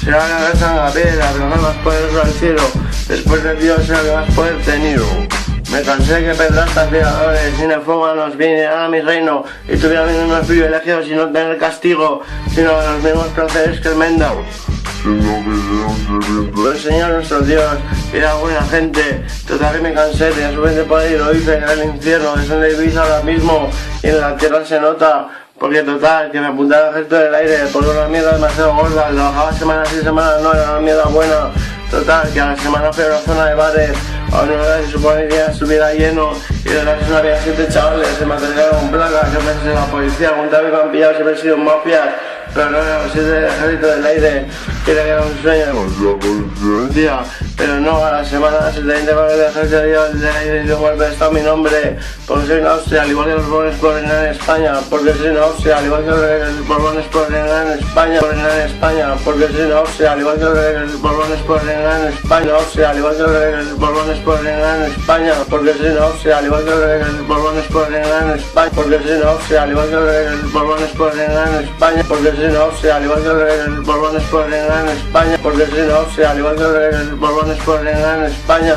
será la grasa en la piedra, pero no más poderoso al cielo. Después de Dios será que más poder tenido. Me cansé que pedrastas violadores, sin enfómanos vinieran a mi reino y tuvieran los mismos privilegios y no tener castigo, sino los mismos procederes que el Mendao. Pero el Señor nuestro Dios era buena gente. Total que me cansé, tenía suficiente poder y lo hice en el infierno, es donde vivís ahora mismo y en la tierra se nota. Porque total, que me apuntaba al ejército del aire, porque una mierda demasiado gorda, trabajaba semanas y semanas, no era una mierda buena. Total, que a la semana fui a una zona de bares, a una hora se supone que estuviera lleno, y de la zona había 7 chavales, se me acercaron plagas, yo pensé en la policía, contaba que me han pillado si hubiera sido mafias, pero no, si es del ejército del aire, quiere que era un sueño, tía, pero no, a la semana se te con el ejército del aire y luego está mi nombre, porque soy en Austria, al igual que los Borbones por reinar en España, porque soy en Austria, al igual que los Borbones por reinar en España, porque soy en Austria, al igual que los Borbones por reinar en España, Austria, al igual que los Borbones por reinar en España, porque soy en Austria, al igual que los Borbones por reinar en España, porque soy en Austria, al igual que los Borbones por reinar en España, porque soy en Austria, al igual que los Borbones por reinar en España, porque soy en Austria, al igual que los Borbones por reinar en España.